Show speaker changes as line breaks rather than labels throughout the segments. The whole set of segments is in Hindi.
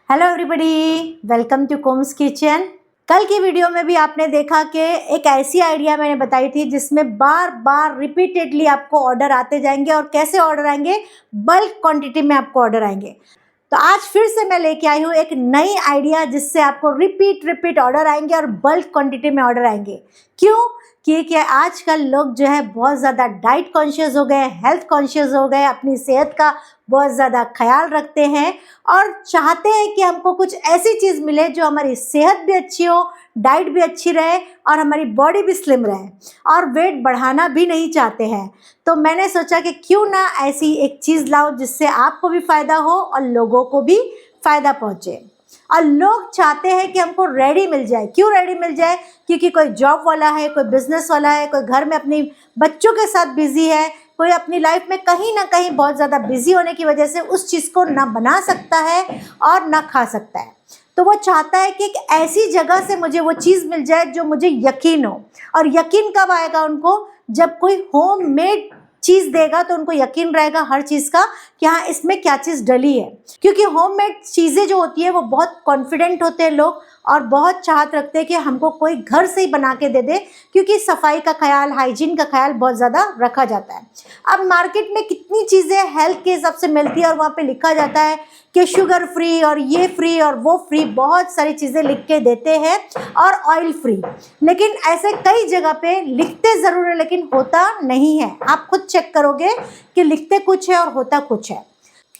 हेलो एवरीबॉडी, वेलकम टू कोम्स किचन। कल की वीडियो में भी आपने देखा कि एक ऐसी आइडिया मैंने बताई थी जिसमें बार बार रिपीटेडली आपको ऑर्डर आते जाएंगे। और कैसे ऑर्डर आएंगे? बल्क क्वांटिटी में आपको ऑर्डर आएंगे। तो आज फिर से मैं लेके आई हूँ एक नई आइडिया जिससे आपको रिपीट ऑर्डर आएंगे और बल्क क्वांटिटी में ऑर्डर आएंगे। क्यों? क्योंकि आजकल लोग जो है बहुत ज़्यादा डाइट कॉन्शियस हो गए, हेल्थ कॉन्शियस हो गए, अपनी सेहत का बहुत ज़्यादा ख्याल रखते हैं और चाहते हैं कि हमको कुछ ऐसी चीज़ मिले जो हमारी सेहत भी अच्छी हो, डाइट भी अच्छी रहे और हमारी बॉडी भी स्लिम रहे, और वेट बढ़ाना भी नहीं चाहते हैं। तो मैंने सोचा कि क्यों ना ऐसी एक चीज़ लाओ जिससे आपको भी फ़ायदा हो और लोगों को भी फ़ायदा पहुँचे। और लोग चाहते हैं कि हमको रेडी मिल जाए। क्यों रेडी मिल जाए? क्योंकि कोई जॉब वाला है, कोई बिजनेस वाला है, कोई घर में अपनी बच्चों के साथ बिजी है, कोई अपनी लाइफ में कहीं ना कहीं बहुत ज़्यादा बिजी होने की वजह से उस चीज़ को ना बना सकता है और ना खा सकता है। तो वो चाहता है कि एक ऐसी जगह से मुझे वो चीज़ मिल जाए जो मुझे यकीन हो। और यकीन कब आएगा उनको? जब कोई होममेड चीज़ देगा तो उनको यकीन रहेगा हर चीज़ का कि हाँ, इसमें क्या चीज़ डली है। क्योंकि होममेड चीज़ें जो होती है वो बहुत कॉन्फिडेंट होते हैं लोग और बहुत चाहत रखते हैं कि हमको कोई घर से ही बना के दे दे, क्योंकि सफाई का ख्याल, हाइजीन का ख्याल बहुत ज़्यादा रखा जाता है। अब मार्केट में कितनी चीज़ें हेल्थ के हिसाब से मिलती है और वहाँ पे लिखा जाता है कि शुगर फ्री और ये फ्री और वो फ्री, बहुत सारी चीज़ें लिख के देते हैं, और ऑयल फ्री। लेकिन ऐसे कई जगह पे लिखते ज़रूर है लेकिन होता नहीं है। आप खुद चेक करोगे कि लिखते कुछ है और होता कुछ है।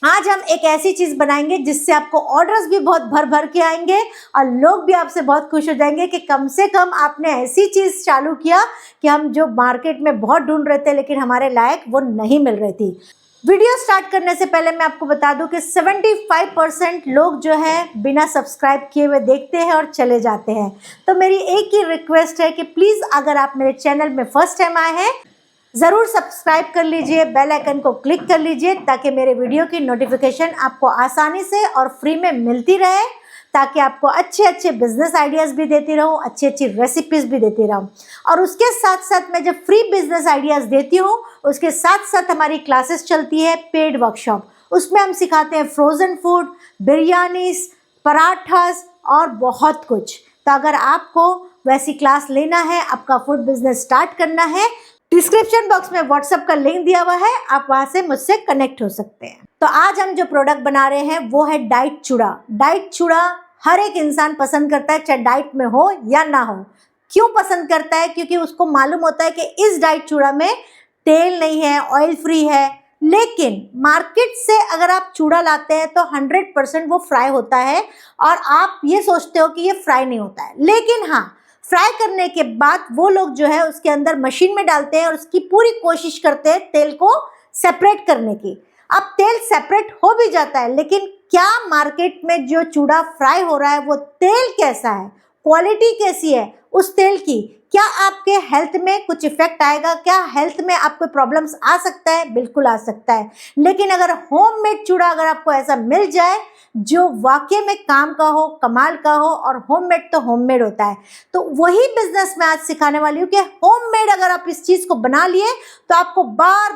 आज हम एक ऐसी चीज़ बनाएंगे जिससे आपको ऑर्डर्स भी बहुत भर भर के आएंगे और लोग भी आपसे बहुत खुश हो जाएंगे कि कम से कम आपने ऐसी चीज़ चालू किया कि हम जो मार्केट में बहुत ढूंढ रहे थे लेकिन हमारे लायक वो नहीं मिल रही थी। वीडियो स्टार्ट करने से पहले मैं आपको बता दूं कि 75% लोग जो है बिना सब्सक्राइब किए हुए देखते हैं और चले जाते हैं। तो मेरी एक ही रिक्वेस्ट है कि प्लीज़ अगर आप मेरे चैनल में फर्स्ट टाइम आए हैं, ज़रूर सब्सक्राइब कर लीजिए, बेल आइकन को क्लिक कर लीजिए ताकि मेरे वीडियो की नोटिफिकेशन आपको आसानी से और फ्री में मिलती रहे, ताकि आपको अच्छे अच्छे बिजनेस आइडियाज़ भी देती रहूँ, अच्छी अच्छी रेसिपीज़ भी देती रहूँ। और उसके साथ साथ मैं जब फ्री बिजनेस आइडियाज़ देती हूँ उसके साथ साथ हमारी क्लासेस चलती है, पेड वर्कशॉप। उसमें हम सिखाते हैं फ्रोज़न फूड, बिरयानीज, पराठास और बहुत कुछ। तो अगर आपको वैसी क्लास लेना है, आपका फूड बिजनेस स्टार्ट करना है, डिस्क्रिप्शन बॉक्स में व्हाट्सएप का लिंक दिया हुआ है, आप वहां से मुझसे कनेक्ट हो सकते हैं। तो आज हम जो प्रोडक्ट बना रहे हैं वो है डाइट चूड़ा। डाइट चूड़ा हर एक इंसान पसंद करता है, चाहे डाइट में हो या ना हो। क्यों पसंद करता है? क्योंकि उसको मालूम होता है कि इस डाइट चूड़ा में तेल नहीं है, ऑयल फ्री है। लेकिन मार्केट से अगर आप चूड़ा लाते हैं तो 100% वो फ्राई होता है और आप ये सोचते हो कि ये फ्राई नहीं होता है। लेकिन हाँ, फ्राई करने के बाद वो लोग जो है उसके अंदर मशीन में डालते हैं और उसकी पूरी कोशिश करते हैं तेल को सेपरेट करने की। अब तेल सेपरेट हो भी जाता है, लेकिन क्या मार्केट में जो चूड़ा फ्राई हो रहा है वो तेल कैसा है, क्वालिटी कैसी है उस तेल की? क्या आपके हेल्थ में कुछ इफेक्ट आएगा? क्या हेल्थ में आपको प्रॉब्लम्स आ सकता है? बिल्कुल आ सकता है। लेकिन अगर होममेड चूड़ा अगर आपको ऐसा मिल जाए जो वाकई में काम का हो, कमाल का हो, और होममेड तो होममेड होता है, तो वही बिजनेस मैं आज सिखाने वाली हूँ कि होममेड अगर आप इस चीज़ को बना लिए तो आपको बार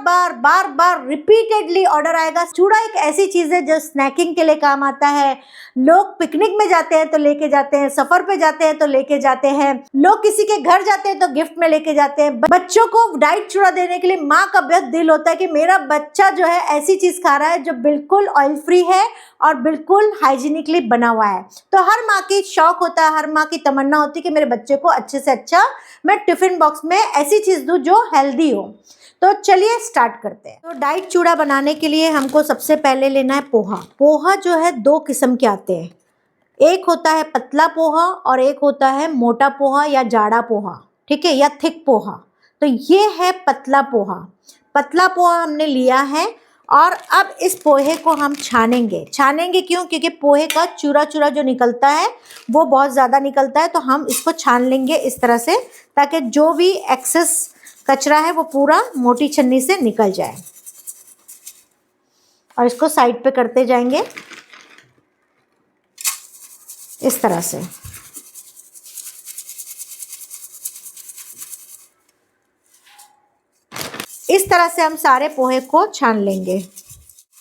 बार रिपीटेडली ऑर्डर आएगा। चूड़ा एक ऐसी चीज़ है जो स्नैकिंग के लिए काम आता है। लोग पिकनिक में जाते हैं तो लेके जाते हैं, सफ़र पे जाते हैं तो लेके जाते हैं, लोग किसी के घर जाते हैं तो गिफ्ट में लेके जाते हैं। बच्चों को डाइट चूड़ा देने के लिए माँ का बहुत दिल होता है कि मेरा बच्चा जो है ऐसी चीज़ खा रहा है जो बिल्कुल ऑयल फ्री है और बिल्कुल हाइजीनिकली बना हुआ है। तो हर माँ की शौक होता है, हर माँ की तमन्ना होती है कि मेरे बच्चे को अच्छे से अच्छा मैं टिफिन बॉक्स में ऐसी चीज़ दूँ जो हेल्दी हो। तो चलिए स्टार्ट करते हैं। तो डाइट चूड़ा बनाने के लिए हमको सबसे पहले लेना है पोहा। पोहा जो है दो किस्म के आते हैं, एक होता है पतला पोहा और एक होता है मोटा पोहा या जाड़ा पोहा, ठीक है, या थिक पोहा। तो ये है पतला पोहा। पतला पोहा हमने लिया है और अब इस पोहे को हम छानेंगे। छानेंगे क्यों? क्योंकि पोहे का चूरा चूरा जो निकलता है वो बहुत ज़्यादा निकलता है, तो हम इसको छान लेंगे इस तरह से ताकि जो भी एक्सेस कचरा है वो पूरा मोटी छन्नी से निकल जाए। और इसको साइड पे करते जाएंगे इस तरह से। इस तरह से हम सारे पोहे को छान लेंगे।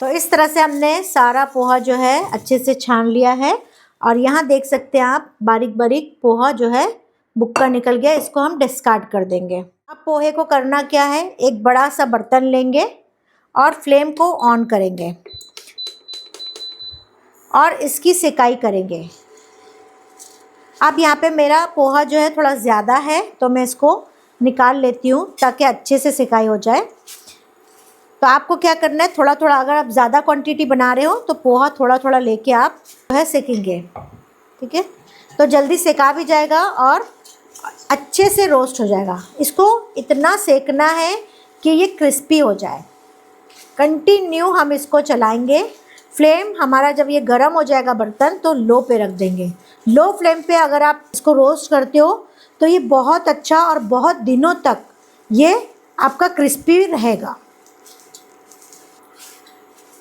तो इस तरह से हमने सारा पोहा जो है अच्छे से छान लिया है और यहाँ देख सकते हैं आप बारीक बारीक पोहा जो है बुक्का निकल गया, इसको हम डिस्कार्ड कर देंगे। अब पोहे को करना क्या है, एक बड़ा सा बर्तन लेंगे और फ्लेम को ऑन करेंगे और इसकी सेकाई करेंगे। अब यहाँ पे मेरा पोहा जो है थोड़ा ज़्यादा है तो मैं इसको निकाल लेती हूँ ताकि अच्छे से सेकाई हो जाए। तो आपको क्या करना है, थोड़ा थोड़ा, अगर आप ज़्यादा क्वांटिटी बना रहे हो तो पोहा थोड़ा थोड़ा लेके आप जो है सेकेंगे, ठीक है। तो जल्दी सेका भी जाएगा और अच्छे से रोस्ट हो जाएगा। इसको इतना सेकना है कि ये क्रिस्पी हो जाए। कंटिन्यू हम इसको चलाएंगे। फ्लेम हमारा जब ये गर्म हो जाएगा बर्तन तो लो पे रख देंगे। लो फ्लेम पे अगर आप इसको रोस्ट करते हो तो ये बहुत अच्छा और बहुत दिनों तक ये आपका क्रिस्पी रहेगा।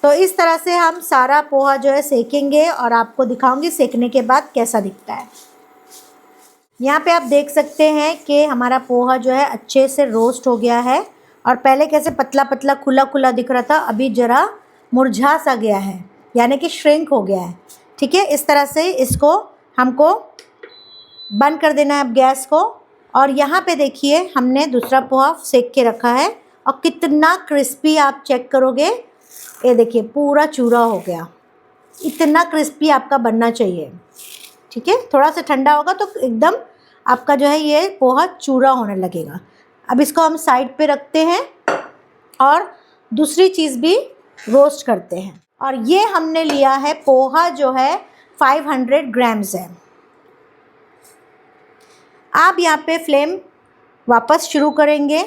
तो इस तरह से हम सारा पोहा जो है सेकेंगे और आपको दिखाऊंगी सेकने के बाद कैसा दिखता है। यहाँ पे आप देख सकते हैं कि हमारा पोहा जो है अच्छे से रोस्ट हो गया है और पहले कैसे पतला पतला खुला खुला दिख रहा था, अभी ज़रा मुरझा सा गया है, यानी कि श्रिंक हो गया है, ठीक है। इस तरह से इसको हमको बंद कर देना है अब गैस को। और यहाँ पे देखिए हमने दूसरा पोहा सेक के रखा है और कितना क्रिस्पी आप चेक करोगे, ये देखिए पूरा चूरा हो गया। इतना क्रिस्पी आपका बनना चाहिए, ठीक है। थोड़ा सा ठंडा होगा तो एकदम आपका जो है ये पोहा चूरा होने लगेगा। अब इसको हम साइड पे रखते हैं और दूसरी चीज़ भी रोस्ट करते हैं। और ये हमने लिया है पोहा जो है 500 ग्राम्स है। आप यहाँ पे फ्लेम वापस शुरू करेंगे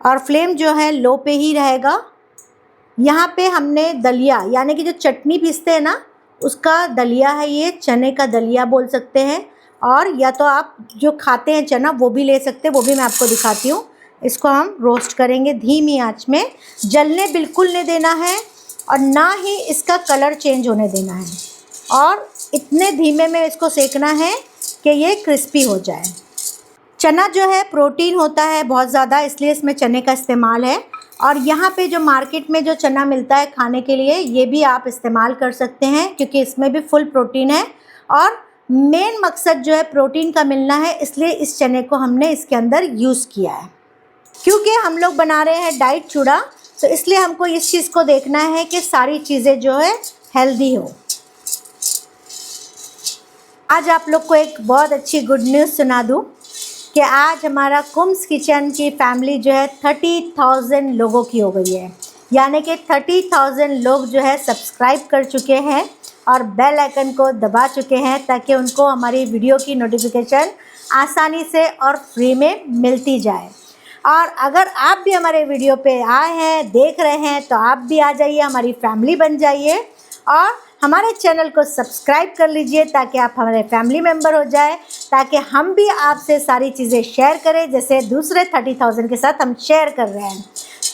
और फ्लेम जो है लो पे ही रहेगा। यहाँ पे हमने दलिया, यानी कि जो चटनी पीसते हैं ना, उसका दलिया है, ये चने का दलिया बोल सकते हैं। और या तो आप जो खाते हैं चना वो भी ले सकते हैं, वो भी मैं आपको दिखाती हूँ। इसको हम रोस्ट करेंगे धीमी आंच में, जलने बिल्कुल नहीं देना है और ना ही इसका कलर चेंज होने देना है। और इतने धीमे में इसको सेकना है कि ये क्रिस्पी हो जाए। चना जो है प्रोटीन होता है बहुत ज़्यादा, इसलिए इसमें चने का इस्तेमाल है। और यहाँ पे जो मार्केट में जो चना मिलता है खाने के लिए, ये भी आप इस्तेमाल कर सकते हैं क्योंकि इसमें भी फुल प्रोटीन है। और मेन मकसद जो है प्रोटीन का मिलना है, इसलिए इस चने को हमने इसके अंदर यूज़ किया है। क्योंकि हम लोग बना रहे हैं डाइट चूड़ा, तो इसलिए हमको इस चीज़ को देखना है कि सारी चीज़ें जो है हेल्दी हो। आज आप लोग को एक बहुत अच्छी गुड न्यूज़ सुना दूँ कि आज हमारा कुम्स किचन की फैमिली जो है 30,000 लोगों की हो गई है। यानी कि 30,000 लोग जो है सब्सक्राइब कर चुके हैं और बेल आइकन को दबा चुके हैं ताकि उनको हमारी वीडियो की नोटिफिकेशन आसानी से और फ्री में मिलती जाए। और अगर आप भी हमारे वीडियो पे आए हैं, देख रहे हैं, तो आप भी आ जाइए, हमारी फैमिली बन जाइए और हमारे चैनल को सब्सक्राइब कर लीजिए ताकि आप हमारे फैमिली मेम्बर हो जाए, ताकि हम भी आपसे सारी चीज़ें शेयर करें जैसे दूसरे 30,000 के साथ हम शेयर कर रहे हैं।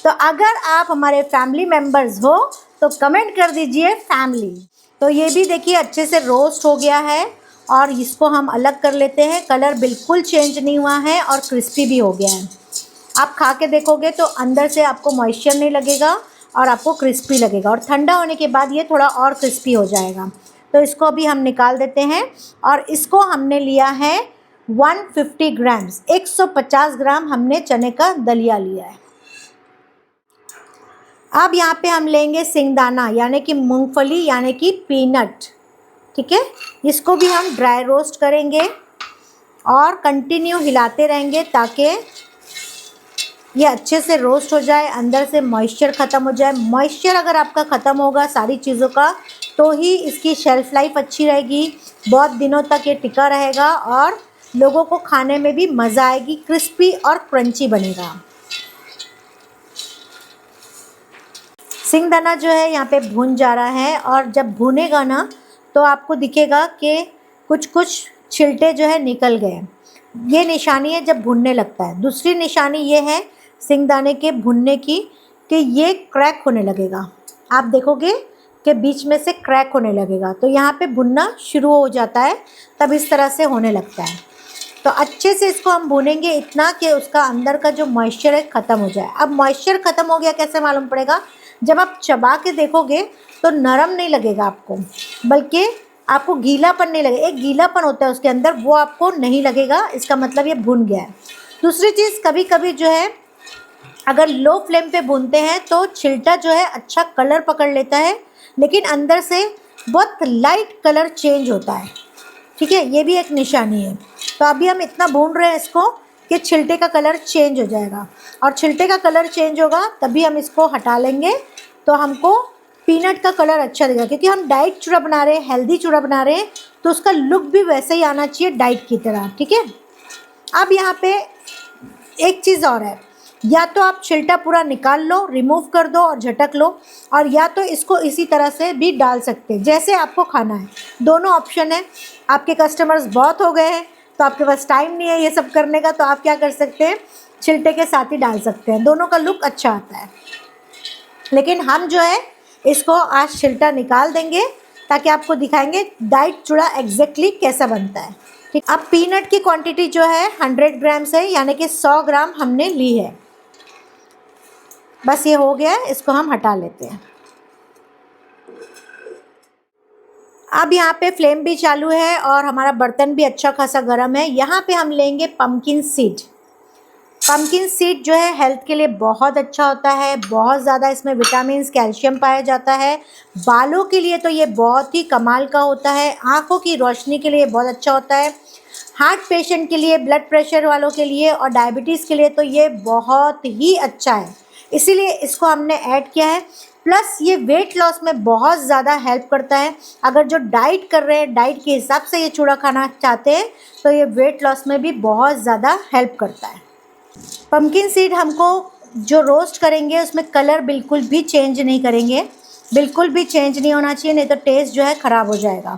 तो अगर आप हमारे फैमिली मेम्बर्स हो तो कमेंट कर दीजिए फैमिली। तो ये भी देखिए अच्छे से रोस्ट हो गया है और इसको हम अलग कर लेते हैं। कलर बिल्कुल चेंज नहीं हुआ है और क्रिस्पी भी हो गया है। आप खा के देखोगे तो अंदर से आपको मॉइस्चर नहीं लगेगा और आपको क्रिस्पी लगेगा, और ठंडा होने के बाद ये थोड़ा और क्रिस्पी हो जाएगा। तो इसको अभी हम निकाल देते हैं और इसको हमने लिया है 150 ग्राम्स, 150 ग्राम हमने चने का दलिया लिया है। अब यहाँ पे हम लेंगे सिंगदाना यानी कि मूंगफली यानी कि पीनट, ठीक है। इसको भी हम ड्राई रोस्ट करेंगे और कंटिन्यू हिलाते रहेंगे ताकि ये अच्छे से रोस्ट हो जाए, अंदर से मॉइस्चर ख़त्म हो जाए। मॉइस्चर अगर आपका ख़त्म होगा सारी चीज़ों का तो ही इसकी शेल्फ़ लाइफ अच्छी रहेगी, बहुत दिनों तक ये टिका रहेगा और लोगों को खाने में भी मज़ा आएगी, क्रिस्पी और क्रंची बनेगा। सिंगदाना जो है यहाँ पे भून जा रहा है और जब भूनेगा ना तो आपको दिखेगा कि कुछ कुछ छिलटे जो है निकल गए। ये निशानी है जब भुनने लगता है। दूसरी निशानी ये है सिंगदाने के भुनने की कि ये क्रैक होने लगेगा। आप देखोगे कि बीच में से क्रैक होने लगेगा, तो यहाँ पे भुनना शुरू हो जाता है, तब इस तरह से होने लगता है। तो अच्छे से इसको हम भुनेंगे इतना कि उसका अंदर का जो मॉइस्चर है ख़त्म हो जाए। अब मॉइस्चर ख़त्म हो गया कैसे मालूम पड़ेगा, जब आप चबा के देखोगे तो नरम नहीं लगेगा आपको, बल्कि आपको गीलापन नहीं लगेगा। एक गीलापन होता है उसके अंदर, वो आपको नहीं लगेगा, इसका मतलब ये भुन गया है। दूसरी चीज़, कभी कभी जो है अगर लो फ्लेम पे भूनते हैं तो छिलटा जो है अच्छा कलर पकड़ लेता है, लेकिन अंदर से बहुत लाइट कलर चेंज होता है। ठीक है, ये भी एक निशानी है। तो अभी हम इतना भून रहे हैं इसको कि छिलटे का कलर चेंज हो जाएगा, और छिलटे का कलर चेंज होगा तभी हम इसको हटा लेंगे, तो हमको पीनट का कलर अच्छा देगा। क्योंकि हम डाइट चूड़ा बना रहे हैं, हेल्दी चूड़ा बना रहे हैं, तो उसका लुक भी वैसे ही आना चाहिए डाइट की तरह। ठीक है, अब यहाँ पे एक चीज़ और है, या तो आप छिलटा पूरा निकाल लो, रिमूव कर दो और झटक लो, और या तो इसको इसी तरह से भी डाल सकते हैं, जैसे आपको खाना है। दोनों ऑप्शन है। आपके कस्टमर्स बहुत हो गए हैं तो आपके पास टाइम नहीं है ये सब करने का, तो आप क्या कर सकते हैं, छिलटे के साथ ही डाल सकते हैं, दोनों का लुक अच्छा आता है। लेकिन हम जो है इसको आज छिलटा निकाल देंगे ताकि आपको दिखाएंगे डाइट चूड़ा एग्जैक्टली कैसा बनता है। ठीक, अब पीनट की क्वांटिटी जो है 100 ग्राम्स है, यानी कि 100 ग्राम हमने ली है। बस ये हो गया है, इसको हम हटा लेते हैं। अब यहाँ पे फ्लेम भी चालू है और हमारा बर्तन भी अच्छा खासा गर्म है। यहाँ पे हम लेंगे पम्पकिन सीड। पम्पकिन सीड जो है हेल्थ के लिए बहुत अच्छा होता है, बहुत ज़्यादा इसमें विटामिन कैल्शियम पाया जाता है। बालों के लिए तो ये बहुत ही कमाल का होता है, आँखों की रोशनी के लिए बहुत अच्छा होता है, हार्ट पेशेंट के लिए, ब्लड प्रेशर वालों के लिए और डायबिटीज़ के लिए तो ये बहुत ही अच्छा है, इसीलिए इसको हमने ऐड किया है। प्लस ये वेट लॉस में बहुत ज़्यादा हेल्प करता है। अगर जो डाइट कर रहे हैं, डाइट के हिसाब से ये चूड़ा खाना चाहते हैं, तो ये वेट लॉस में भी बहुत ज़्यादा हेल्प करता है। पम्पकिन सीड हमको जो रोस्ट करेंगे उसमें कलर बिल्कुल भी चेंज नहीं करेंगे, बिल्कुल भी चेंज नहीं होना चाहिए, नहीं तो टेस्ट जो है ख़राब हो जाएगा।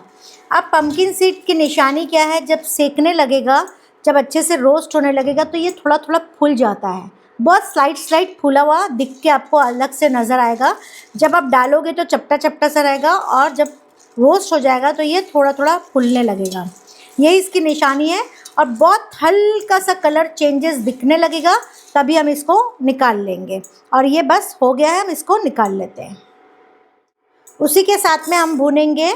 अब पम्पकिन सीड की निशानी क्या है, जब सेकने लगेगा, जब अच्छे से रोस्ट होने लगेगा तो ये थोड़ा थोड़ा फूल जाता है, बहुत स्लाइड फूला हुआ दिख के आपको अलग से नज़र आएगा। जब आप डालोगे तो चपटा चपटा सा रहेगा, और जब रोस्ट हो जाएगा तो ये थोड़ा थोड़ा फूलने लगेगा, यही इसकी निशानी है। और बहुत हल्का सा कलर चेंजेस दिखने लगेगा, तभी हम इसको निकाल लेंगे। और ये बस हो गया है, हम इसको निकाल लेते हैं। उसी के साथ में हम भूनेंगे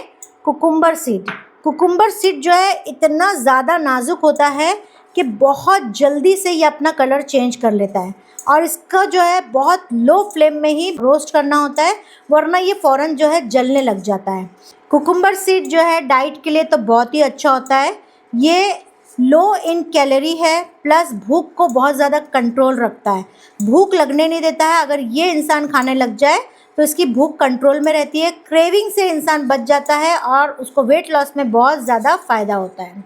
कुकुम्बर सीड। कुकुम्बर सीड जो है इतना ज़्यादा नाजुक होता है कि बहुत जल्दी से ये अपना कलर चेंज कर लेता है, और इसका जो है बहुत लो फ्लेम में ही रोस्ट करना होता है, वरना ये फ़ौरन जो है जलने लग जाता है। कुकुम्बर सीड जो है डाइट के लिए तो बहुत ही अच्छा होता है। ये लो इन कैलोरी है, प्लस भूख को बहुत ज़्यादा कंट्रोल रखता है, भूख लगने नहीं देता है। अगर ये इंसान खाने लग जाए तो इसकी भूख कंट्रोल में रहती है, क्रेविंग से इंसान बच जाता है और उसको वेट लॉस में बहुत ज़्यादा फ़ायदा होता है।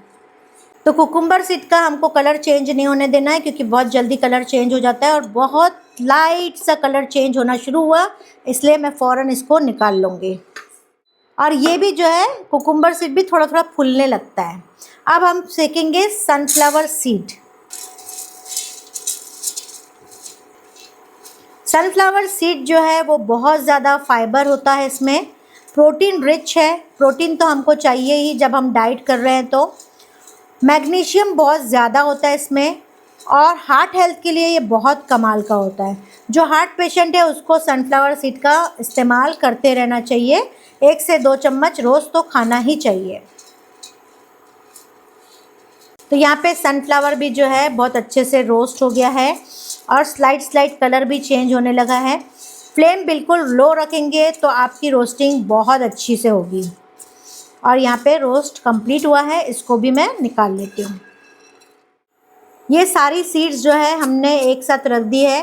तो कुकुम्बर सीड का हमको कलर चेंज नहीं होने देना है, क्योंकि बहुत जल्दी कलर चेंज हो जाता है, और बहुत लाइट सा कलर चेंज होना शुरू हुआ, इसलिए मैं फ़ौरन इसको निकाल लूँगी। और ये भी जो है कुकुम्बर सीड भी थोड़ा थोड़ा फूलने लगता है। अब हम सेकेंगे सनफ्लावर सीड। सनफ्लावर सीड जो है वो बहुत ज़्यादा फाइबर होता है, इसमें प्रोटीन रिच है। प्रोटीन तो हमको चाहिए ही जब हम डाइट कर रहे हैं, तो मैग्नीशियम बहुत ज़्यादा होता है इसमें, और हार्ट हेल्थ के लिए ये बहुत कमाल का होता है। जो हार्ट पेशेंट है उसको सनफ्लावर सीड का इस्तेमाल करते रहना चाहिए, 1 से 2 चम्मच रोज़ तो खाना ही चाहिए। तो यहाँ पे सनफ्लावर भी जो है बहुत अच्छे से रोस्ट हो गया है, और स्लाइड कलर भी चेंज होने लगा है। फ्लेम बिल्कुल लो रखेंगे तो आपकी रोस्टिंग बहुत अच्छी से होगी। और यहाँ पे रोस्ट कंप्लीट हुआ है, इसको भी मैं निकाल लेती हूँ। ये सारी सीड्स जो है हमने एक साथ रख दी है।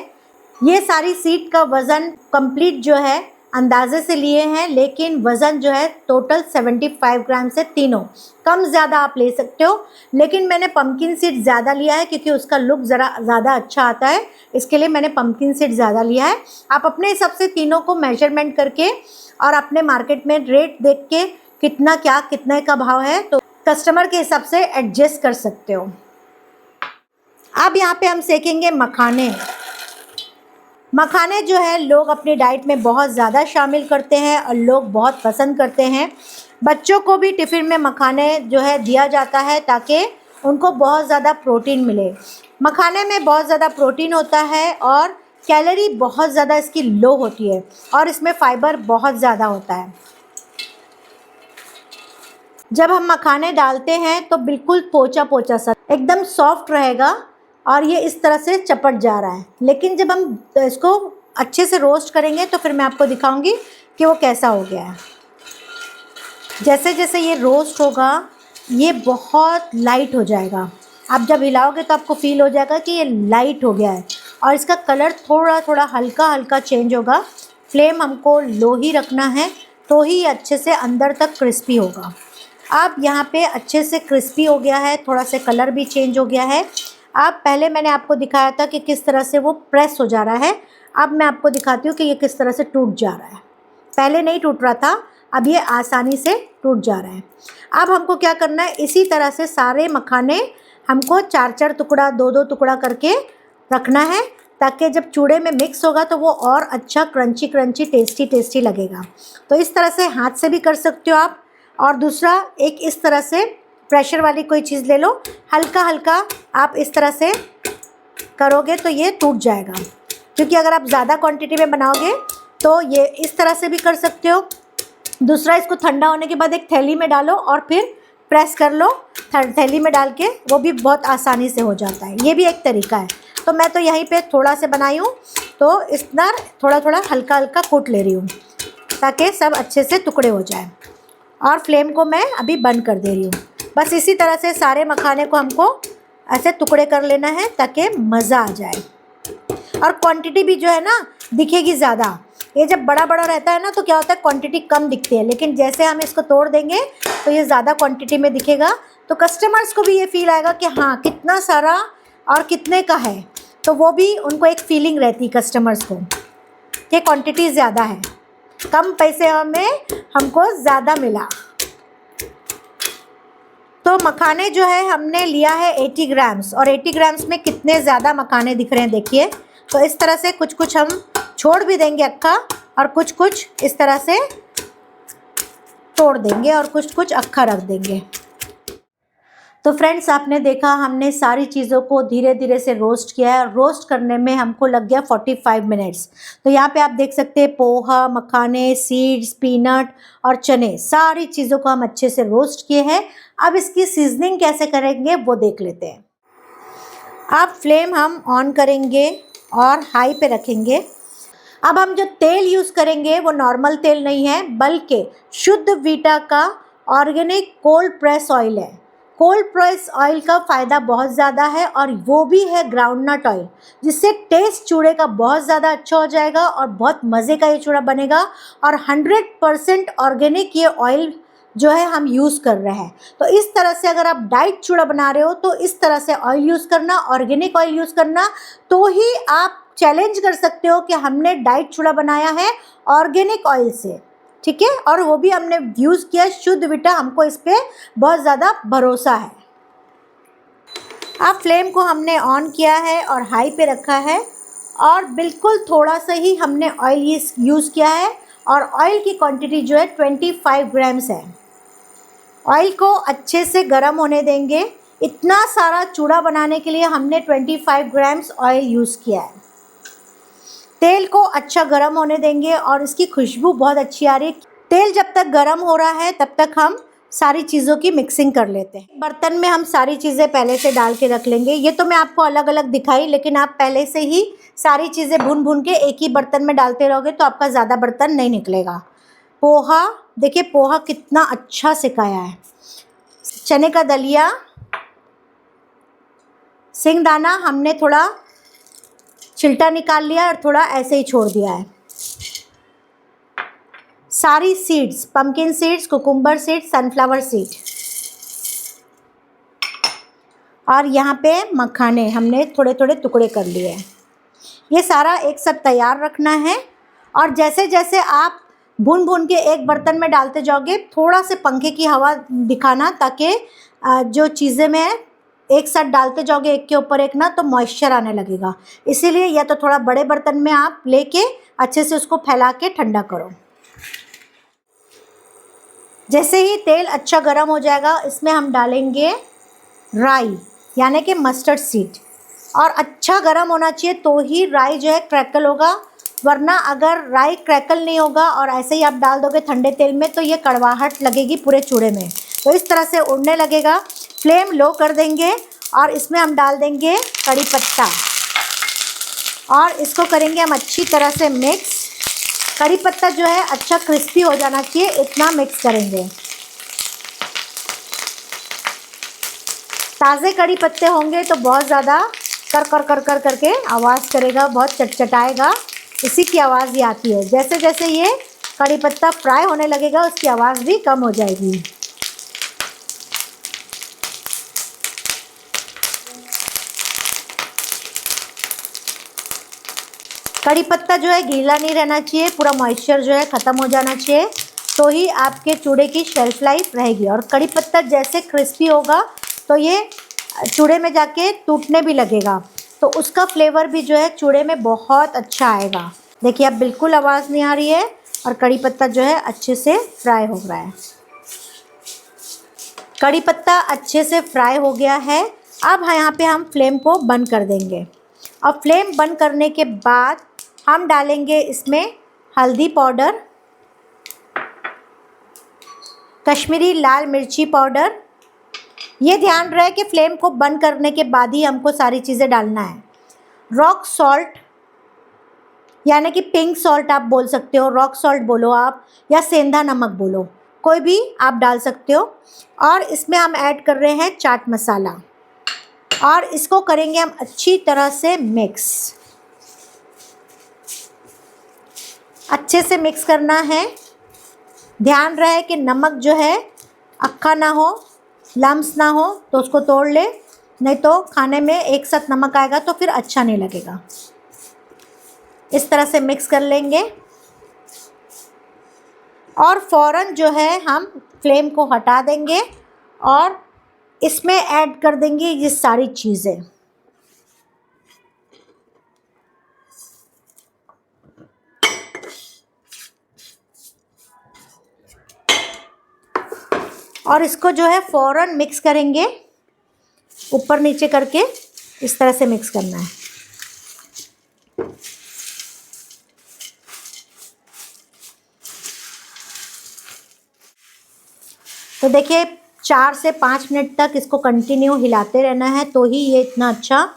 ये सारी सीड का वज़न कंप्लीट जो है अंदाजे से लिए हैं, लेकिन वज़न जो है टोटल 75 ग्राम से तीनों, कम ज़्यादा आप ले सकते हो, लेकिन मैंने पम्पकिन सीड ज़्यादा लिया है क्योंकि उसका लुक ज़रा ज़्यादा अच्छा आता है, इसके लिए मैंने पम्पकिन सीड ज़्यादा लिया है। आप अपने हिसाब से तीनों को मेजरमेंट करके और अपने मार्केट में रेट देख के कितने का भाव है, तो कस्टमर के हिसाब से एडजस्ट कर सकते हो। अब यहाँ पे हम सेकेंगे मखाने। मखाने जो है लोग अपनी डाइट में बहुत ज़्यादा शामिल करते हैं और लोग बहुत पसंद करते हैं। बच्चों को भी टिफ़िन में मखाने जो है दिया जाता है ताकि उनको बहुत ज़्यादा प्रोटीन मिले। मखाने में बहुत ज़्यादा प्रोटीन होता है और कैलोरी बहुत ज़्यादा इसकी लो होती है और इसमें फाइबर बहुत ज़्यादा होता है। जब हम मखाने डालते हैं तो बिल्कुल पोचा पोचा सा एकदम सॉफ्ट रहेगा और ये इस तरह से चपट जा रहा है। लेकिन जब हम इसको अच्छे से रोस्ट करेंगे तो फिर मैं आपको दिखाऊंगी कि वो कैसा हो गया है। जैसे जैसे ये रोस्ट होगा ये बहुत लाइट हो जाएगा। आप जब हिलाओगे तो आपको फील हो जाएगा कि ये लाइट हो गया है और इसका कलर थोड़ा थोड़ा हल्का हल्का चेंज होगा। फ्लेम हमको लो ही रखना है तो ही अच्छे से अंदर तक क्रिस्पी होगा। अब यहाँ पे अच्छे से क्रिस्पी हो गया है, थोड़ा से कलर भी चेंज हो गया है। अब पहले मैंने आपको दिखाया था कि किस तरह से वो प्रेस हो जा रहा है, अब मैं आपको दिखाती हूँ कि ये किस तरह से टूट जा रहा है। पहले नहीं टूट रहा था, अब ये आसानी से टूट जा रहा है। अब हमको क्या करना है, इसी तरह से सारे मखाने हमको 4-4 टुकड़ा 2-2 टुकड़ा करके रखना है ताकि जब चूड़े में मिक्स होगा तो वो और अच्छा क्रंची क्रंची टेस्टी टेस्टी लगेगा। तो इस तरह से हाथ से भी कर सकते हो आप। और दूसरा एक इस तरह से प्रेशर वाली कोई चीज़ ले लो, हल्का हल्का आप इस तरह से करोगे तो ये टूट जाएगा। क्योंकि अगर आप ज़्यादा क्वांटिटी में बनाओगे तो ये इस तरह से भी कर सकते हो। दूसरा, इसको ठंडा होने के बाद एक थैली में डालो और फिर प्रेस कर लो। थैली में डाल के वो भी बहुत आसानी से हो जाता है, ये भी एक तरीका है। तो मैं तो यहीं पे थोड़ा से बनाई हूँ तो इतना थोड़ा थोड़ा हल्का हल्का कूट ले रही हूँ ताकि सब अच्छे से टुकड़े हो जाए। और फ्लेम को मैं अभी बंद कर दे रही हूँ। बस इसी तरह से सारे मखाने को हमको ऐसे टुकड़े कर लेना है ताकि मज़ा आ जाए। और क्वांटिटी भी जो है ना दिखेगी ज़्यादा। ये जब बड़ा बड़ा रहता है ना तो क्या होता है, क्वांटिटी कम दिखती है, लेकिन जैसे हम इसको तोड़ देंगे तो ये ज़्यादा क्वांटिटी में दिखेगा। तो कस्टमर्स को भी ये फील आएगा कि हाँ कितना सारा और कितने का है, तो वो भी उनको एक फीलिंग रहती है कस्टमर्स को कि क्वांटिटी ज़्यादा है, कम पैसे में हमको ज़्यादा मिला। तो मखाने जो है हमने लिया है 80 ग्राम्स, और 80 ग्राम्स में कितने ज़्यादा मखाने दिख रहे हैं देखिए। तो इस तरह से कुछ कुछ हम छोड़ भी देंगे अक्खा और कुछ कुछ इस तरह से तोड़ देंगे और कुछ कुछ अक्खा रख देंगे। तो फ्रेंड्स, आपने देखा हमने सारी चीज़ों को धीरे धीरे से रोस्ट किया है। रोस्ट करने में हमको लग गया 45 मिनट्स। तो यहाँ पे आप देख सकते हैं पोहा, मखाने, सीड्स, पीनट और चने, सारी चीज़ों को हम अच्छे से रोस्ट किए हैं। अब इसकी सीजनिंग कैसे करेंगे वो देख लेते हैं। अब फ्लेम हम ऑन करेंगे और हाई पे रखेंगे। अब हम जो तेल यूज़ करेंगे वो नॉर्मल तेल नहीं है, बल्कि शुद्ध वीटा का ऑर्गेनिक कोल्ड प्रेस ऑयल है। कोल्ड प्रेस ऑयल का फ़ायदा बहुत ज़्यादा है और वो भी है ग्राउंडनट ऑयल, जिससे टेस्ट चूड़े का बहुत ज़्यादा अच्छा हो जाएगा और बहुत मज़े का ये चूड़ा बनेगा। और 100% ऑर्गेनिक ये ऑयल जो है हम यूज़ कर रहे हैं। तो इस तरह से अगर आप डाइट चूड़ा बना रहे हो तो इस तरह से ऑयल यूज़ करना, ऑर्गेनिक ऑयल यूज़ करना, तो ही आप चैलेंज कर सकते हो कि हमने डाइट चूड़ा बनाया है ऑर्गेनिक ऑयल से, ठीक है। और वो भी हमने यूज़ किया शुद्ध वीटा, हमको इस पर बहुत ज़्यादा भरोसा है। अब फ्लेम को हमने ऑन किया है और हाई पे रखा है और बिल्कुल थोड़ा सा ही हमने ऑयल यूज़ किया है और ऑयल की क्वांटिटी जो है 25 ग्राम्स है। ऑयल को अच्छे से गर्म होने देंगे। इतना सारा चूड़ा बनाने के लिए हमने 25 ग्राम्स ऑयल यूज़ किया है। तेल को अच्छा गर्म होने देंगे और इसकी खुशबू बहुत अच्छी आ रही है। तेल जब तक गर्म हो रहा है तब तक हम सारी चीज़ों की मिक्सिंग कर लेते हैं। बर्तन में हम सारी चीज़ें पहले से डाल के रख लेंगे। ये तो मैं आपको अलग अलग दिखाई, लेकिन आप पहले से ही सारी चीज़ें भून भून के एक ही बर्तन में डालते रहोगे तो आपका ज़्यादा बर्तन नहीं निकलेगा। पोहा देखिए, पोहा कितना अच्छा सिकाया है। चने का दलिया, सिंगदाना हमने थोड़ा छिलटा निकाल लिया और थोड़ा ऐसे ही छोड़ दिया है। सारी seeds, pumpkin seeds, cucumber seeds, sunflower seed, और यहाँ पे मखाने हमने थोड़े थोड़े टुकड़े कर लिए हैं। ये सारा एक साथ तैयार रखना है और जैसे जैसे आप भून भून के एक बर्तन में डालते जाओगे, थोड़ा से पंखे की हवा दिखाना ताकि जो चीज़ें में एक साथ डालते जाओगे एक के ऊपर एक ना, तो मॉइस्चर आने लगेगा। इसीलिए या तो थोड़ा बड़े बर्तन में आप लेके अच्छे से उसको फैला के ठंडा करो। जैसे ही तेल अच्छा गर्म हो जाएगा, इसमें हम डालेंगे राई यानी कि मस्टर्ड सीड। और अच्छा गर्म होना चाहिए तो ही राई जो है क्रैकल होगा, वरना अगर राई क्रैकल नहीं होगा और ऐसे ही आप डाल दोगे ठंडे तेल में तो ये कड़वाहट लगेगी पूरे चूड़े में, तो इस तरह से उड़ने लगेगा। फ्लेम लो कर देंगे और इसमें हम डाल देंगे कड़ी पत्ता और इसको करेंगे हम अच्छी तरह से मिक्स। कड़ी पत्ता जो है अच्छा क्रिस्पी हो जाना चाहिए, इतना मिक्स करेंगे। ताज़े कड़ी पत्ते होंगे तो बहुत ज़्यादा कर कर कर कर करके आवाज़ करेगा, बहुत चटचटाएगा, इसी की आवाज़ ये आती है। जैसे जैसे ये कड़ी पत्ता फ्राई होने लगेगा उसकी आवाज़ भी कम हो जाएगी। कड़ी पत्ता जो है गीला नहीं रहना चाहिए, पूरा मॉइस्चर जो है ख़त्म हो जाना चाहिए, तो ही आपके चूड़े की शेल्फ लाइफ रहेगी। और कड़ी पत्ता जैसे क्रिस्पी होगा तो ये चूड़े में जाके टूटने भी लगेगा, तो उसका फ्लेवर भी जो है चूड़े में बहुत अच्छा आएगा। देखिए अब बिल्कुल आवाज़ नहीं आ रही है और कड़ी पत्ता जो है अच्छे से फ्राई हो रहा है। कड़ी पत्ता अच्छे से फ्राई हो गया है। अब यहाँ पे हम फ्लेम को बंद कर देंगे और फ्लेम बंद करने के बाद हम डालेंगे इसमें हल्दी पाउडर, कश्मीरी लाल मिर्ची पाउडर। ये ध्यान रहे कि फ्लेम को बंद करने के बाद ही हमको सारी चीज़ें डालना है। रॉक सॉल्ट यानी कि पिंक सॉल्ट आप बोल सकते हो, रॉक सॉल्ट बोलो आप, या सेंधा नमक बोलो, कोई भी आप डाल सकते हो। और इसमें हम ऐड कर रहे हैं चाट मसाला और इसको करेंगे हम अच्छी तरह से मिक्स। अच्छे से मिक्स करना है। ध्यान रहे कि नमक जो है अक्खा ना हो, लम्स ना हो, तो उसको तोड़ ले, नहीं तो खाने में एक साथ नमक आएगा तो फिर अच्छा नहीं लगेगा। इस तरह से मिक्स कर लेंगे और फ़ौरन जो है हम फ्लेम को हटा देंगे और इसमें ऐड कर देंगे ये सारी चीज़ें। और इसको जो है फ़ौरन मिक्स करेंगे, ऊपर नीचे करके इस तरह से मिक्स करना है। तो देखिए 4 से 5 मिनट तक इसको कंटिन्यू हिलाते रहना है, तो ही ये इतना अच्छा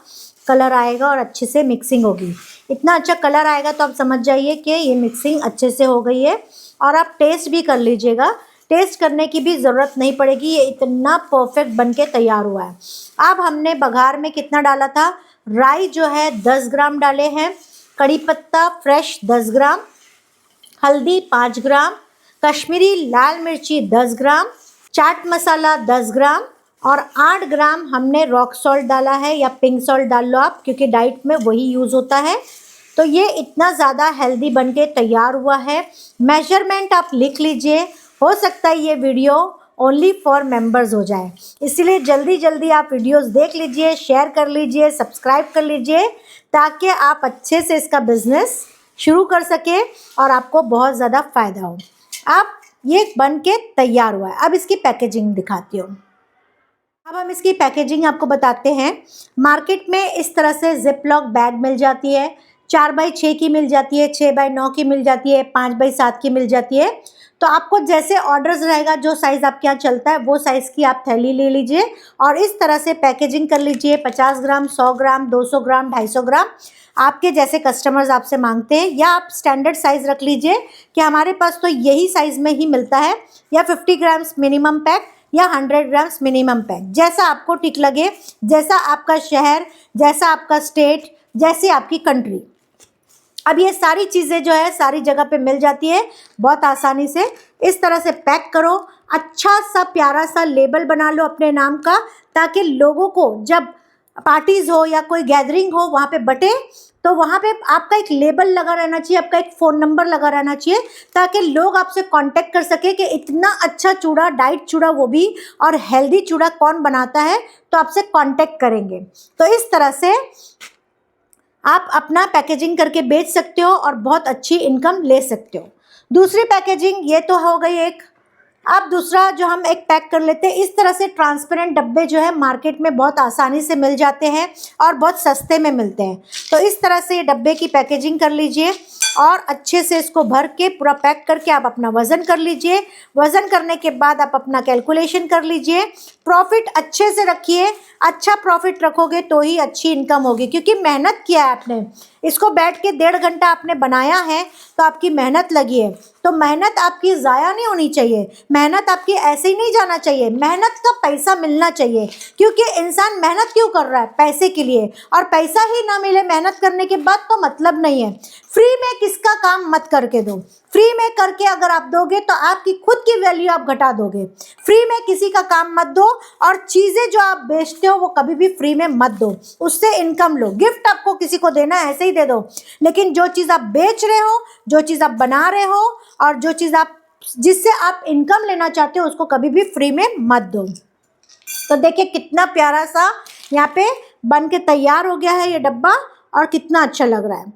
कलर आएगा और अच्छे से मिक्सिंग होगी। इतना अच्छा कलर आएगा तो आप समझ जाइए कि ये मिक्सिंग अच्छे से हो गई है। और आप टेस्ट भी कर लीजिएगा, टेस्ट करने की भी ज़रूरत नहीं पड़ेगी, ये इतना परफेक्ट बन के तैयार हुआ है। अब हमने बघार में कितना डाला था, राई जो है 10 ग्राम डाले हैं, कड़ी पत्ता फ्रेश 10 ग्राम, हल्दी 5 ग्राम, कश्मीरी लाल मिर्ची 10 ग्राम, चाट मसाला 10 ग्राम और 8 ग्राम हमने रॉक सॉल्ट डाला है, या पिंक सॉल्ट डाल लो आप, क्योंकि डाइट में वही यूज़ होता है। तो ये इतना ज़्यादा हेल्दी बन के तैयार हुआ है। मेजरमेंट आप लिख लीजिए, हो सकता है ये वीडियो ओनली फॉर मेंबर्स हो जाए, इसीलिए जल्दी जल्दी आप वीडियोस देख लीजिए, शेयर कर लीजिए, सब्सक्राइब कर लीजिए, ताकि आप अच्छे से इसका बिज़नेस शुरू कर सके और आपको बहुत ज़्यादा फ़ायदा हो। अब ये बन के तैयार हुआ है। अब इसकी पैकेजिंग दिखाती हूँ। अब हम इसकी पैकेजिंग आपको बताते हैं। मार्केट में इस तरह से जिप लॉक बैग मिल जाती है, 4x6 की मिल जाती है, 6x9 की मिल जाती है, 5x7 की मिल जाती है। तो आपको जैसे ऑर्डर्स रहेगा, जो साइज़ आपके यहाँ चलता है वो साइज़ की आप थैली ले लीजिए और इस तरह से पैकेजिंग कर लीजिए। 50 ग्राम, 100 ग्राम, 200 ग्राम, 250 ग्राम, आपके जैसे कस्टमर्स आपसे मांगते हैं, या आप स्टैंडर्ड साइज़ रख लीजिए कि हमारे पास तो यही साइज़ में ही मिलता है, या 50 ग्राम्स मिनिमम पैक या 100 ग्राम्स मिनिमम पैक, जैसा आपको ठीक लगे, जैसा आपका शहर, जैसा आपका स्टेट, जैसी आपकी कंट्री। अब ये सारी चीज़ें जो है सारी जगह पे मिल जाती है बहुत आसानी से। इस तरह से पैक करो, अच्छा सा प्यारा सा लेबल बना लो अपने नाम का, ताकि लोगों को जब पार्टीज़ हो या कोई गैदरिंग हो वहाँ पे बटे, तो वहाँ पे आपका एक लेबल लगा रहना चाहिए, आपका एक फ़ोन नंबर लगा रहना चाहिए, ताकि लोग आपसे कांटेक्ट कर सके कि इतना अच्छा चूड़ा, डाइट चूड़ा वो भी, और हेल्दी चूड़ा कौन बनाता है, तो आपसे कांटेक्ट करेंगे। तो इस तरह से आप अपना पैकेजिंग करके बेच सकते हो और बहुत अच्छी इनकम ले सकते हो। दूसरी पैकेजिंग ये तो हो गई एक अब दूसरा जो हम एक पैक कर लेते हैं, इस तरह से ट्रांसपेरेंट डब्बे जो है मार्केट में बहुत आसानी से मिल जाते हैं और बहुत सस्ते में मिलते हैं। तो इस तरह से ये डब्बे की पैकेजिंग कर लीजिए और अच्छे से इसको भर के पूरा पैक करके आप अपना वज़न कर लीजिए। वज़न करने के बाद आप अपना कैलकुलेशन कर लीजिए। प्रॉफिट अच्छे से रखिए, अच्छा प्रॉफिट रखोगे तो ही अच्छी इनकम होगी, क्योंकि मेहनत किया है आपने, इसको बैठ के 1.5 घंटा आपने बनाया है तो आपकी मेहनत लगी है, तो मेहनत आपकी ज़ाया नहीं होनी चाहिए, मेहनत आपकी ऐसे ही नहीं जाना चाहिए, मेहनत का पैसा मिलना चाहिए। क्योंकि इंसान मेहनत क्यों कर रहा है? पैसे के लिए, और पैसा ही ना मिले मेहनत करने के बाद तो मतलब नहीं है। फ्री में किसका काम मत करके दो, फ्री में करके अगर आप दोगे तो आपकी खुद की वैल्यू आप घटा दोगे। फ्री में किसी का काम मत दो, और चीज़ें जो आप बेचते हो वो कभी भी फ्री में मत दो, उससे इनकम लो। गिफ्ट आपको किसी को देना है ऐसे ही दे दो, लेकिन जो चीज़ आप बेच रहे हो, जो चीज़ आप बना रहे हो और जो चीज़ आप जिससे आप इनकम लेना चाहते हो उसको कभी भी फ्री में मत दो। तो देखिए कितना प्यारा सा यहाँ पे बन के तैयार हो गया है ये डब्बा, और कितना अच्छा लग रहा है।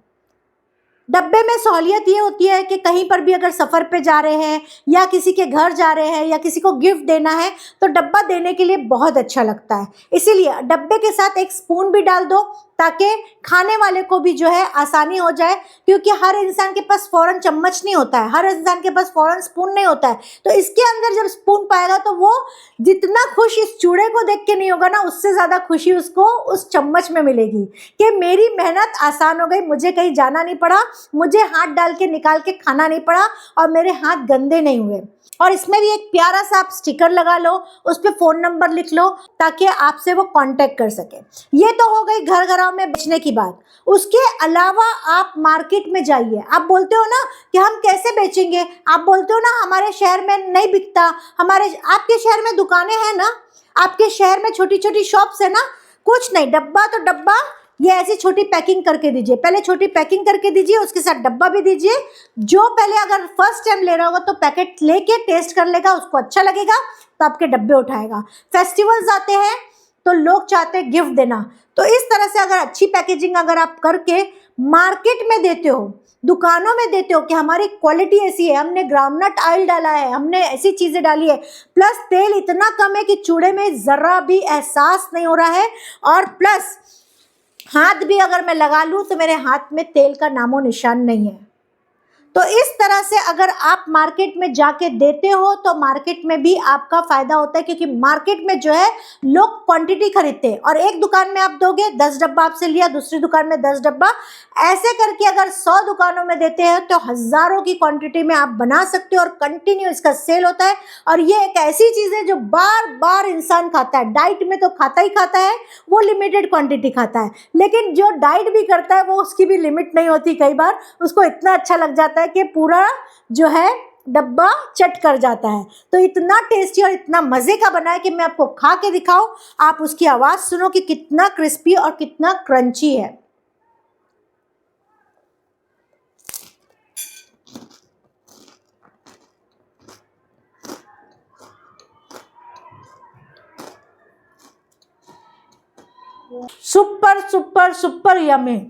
डब्बे में सहूलियत ये होती है कि कहीं पर भी अगर सफ़र पे जा रहे हैं या किसी के घर जा रहे हैं या किसी को गिफ्ट देना है तो डब्बा देने के लिए बहुत अच्छा लगता है। इसीलिए डब्बे के साथ एक स्पून भी डाल दो ताकि खाने वाले को भी जो है आसानी हो जाए, क्योंकि हर इंसान के पास फ़ौरन चम्मच नहीं होता है, हर इंसान के पास फ़ौरन स्पून नहीं होता है। तो इसके अंदर जब स्पून पाएगा तो वो जितना खुश इस चूड़े को देख के नहीं होगा ना, उससे ज़्यादा खुशी उसको उस चम्मच में मिलेगी कि मेरी मेहनत आसान हो गई, मुझे कहीं जाना नहीं पड़ा, मुझे हाथ डाल के निकाल के खाना नहीं पड़ा और मेरे हाथ गंदे नहीं हुए। और इसमें भी एक प्यारा सा आप स्टिकर लगा लो, उस पर फ़ोन नंबर लिख लो ताकि आपसे वो कांटेक्ट कर सके। ये तो हो गई घर घरों में बेचने की बात। उसके अलावा आप मार्केट में जाइए। आप बोलते हो ना कि हम कैसे बेचेंगे, आप बोलते हो ना हमारे शहर में नहीं बिकता, आपके शहर में दुकानें हैं ना, आपके शहर में छोटी छोटी शॉप्स है ना। कुछ नहीं, डब्बा तो डब्बा, ये ऐसी छोटी पैकिंग करके दीजिए। पहले छोटी पैकिंग करके दीजिए, उसके साथ डब्बा भी दीजिए। जो पहले अगर फर्स्ट टाइम ले रहा होगा तो पैकेट लेके टेस्ट कर लेगा, उसको अच्छा लगेगा तो आपके डब्बे उठाएगा। फेस्टिवल्स आते हैं तो लोग चाहते हैं गिफ्ट देना, तो इस तरह से अगर अच्छी पैकेजिंग अगर आप करके मार्केट में देते हो, दुकानों में देते हो कि हमारी क्वालिटी ऐसी है, हमने ग्राउंडनट ऑयल डाला है, हमने ऐसी चीज़ें डाली है, प्लस तेल इतना कम है कि चूड़े में ज़रा भी एहसास नहीं हो रहा है, और प्लस हाथ भी अगर मैं लगा लूँ तो मेरे हाथ में तेल का नामो निशान नहीं है। तो इस तरह से अगर आप मार्केट में जाके देते हो तो मार्केट में भी आपका फ़ायदा होता है, क्योंकि मार्केट में जो है लोग क्वांटिटी खरीदते हैं, और एक दुकान में आप दोगे 10 डब्बा आपसे लिया, दूसरी दुकान में 10 डब्बा, ऐसे करके अगर 100 दुकानों में देते हैं तो हज़ारों की क्वांटिटी में आप बना सकते हो और कंटिन्यू इसका सेल होता है। और ये एक ऐसी चीज़ है जो बार बार इंसान खाता है। डाइट में तो खाता ही खाता है, वो लिमिटेड क्वांटिटी खाता है, लेकिन जो डाइट भी करता है वो उसकी भी लिमिट नहीं होती। कई बार उसको इतना अच्छा लग जाता है कि पूरा जो है डब्बा चट कर जाता है। तो इतना टेस्टी और इतना मज़े का बना है कि मैं आपको खा के दिखाऊं, आप उसकी आवाज़ सुनो कि कितना क्रिस्पी और कितना क्रंची है। Super super super yummy.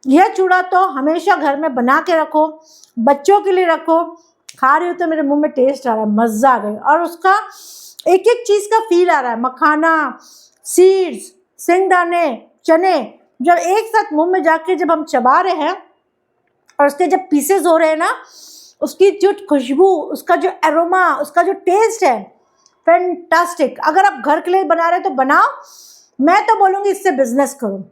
यह चूड़ा तो हमेशा घर में बना के रखो, बच्चों के लिए रखो। खा रही हो तो मेरे मुंह में टेस्ट आ रहा है, मज़ा आ गया, और उसका एक एक चीज़ का फील आ रहा है। मखाना, सीड्स, सिंगदाने, चने जब एक साथ मुंह में जाके जब हम चबा रहे हैं और उसके जब पीसेस हो रहे हैं ना, उसकी जो खुशबू, उसका जो एरोमा, उसका जो टेस्ट है, फैंटास्टिक। अगर आप घर के लिए बना रहे हो तो बनाओ, मैं तो बोलूँगी इससे बिजनेस करो।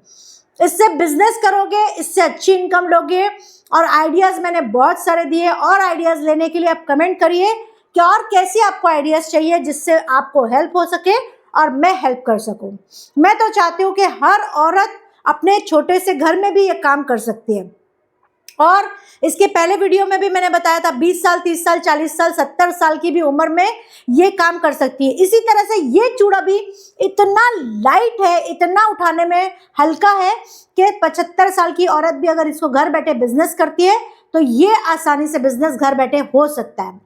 इससे बिजनेस करोगे, इससे अच्छी इनकम लोगे। और आइडियाज़ मैंने बहुत सारे दिए, और आइडियाज़ लेने के लिए आप कमेंट करिए कि और कैसे आपको आइडियाज़ चाहिए जिससे आपको हेल्प हो सके और मैं हेल्प कर सकूं। मैं तो चाहती हूँ कि हर औरत अपने छोटे से घर में भी ये काम कर सकती है। और इसके पहले वीडियो में भी मैंने बताया था 20 साल, 30 साल, 40 साल, 70 साल की भी उम्र में ये काम कर सकती है। इसी तरह से ये चूड़ा भी इतना लाइट है, इतना उठाने में हल्का है कि 75 साल की औरत भी अगर इसको घर बैठे बिजनेस करती है तो ये आसानी से बिजनेस घर बैठे हो सकता है।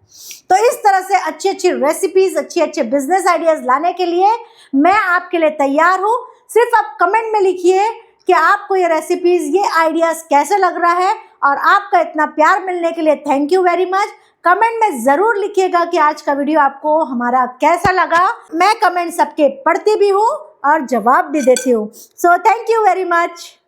तो इस तरह से अच्छी अच्छी रेसिपीज़, अच्छे अच्छे बिजनेस आइडियाज़ लाने के लिए मैं आपके लिए तैयार हूँ। सिर्फ आप कमेंट में लिखिए कि आपको ये रेसिपीज़, ये आइडियाज़ कैसे लग रहा है। और आपका इतना प्यार मिलने के लिए thank you very much. Comment में ज़रूर लिखिएगा कि आज का वीडियो आपको हमारा कैसा लगा। मैं कमेंट सबके पढ़ती भी हूँ और जवाब भी देती हूँ। So thank you very much.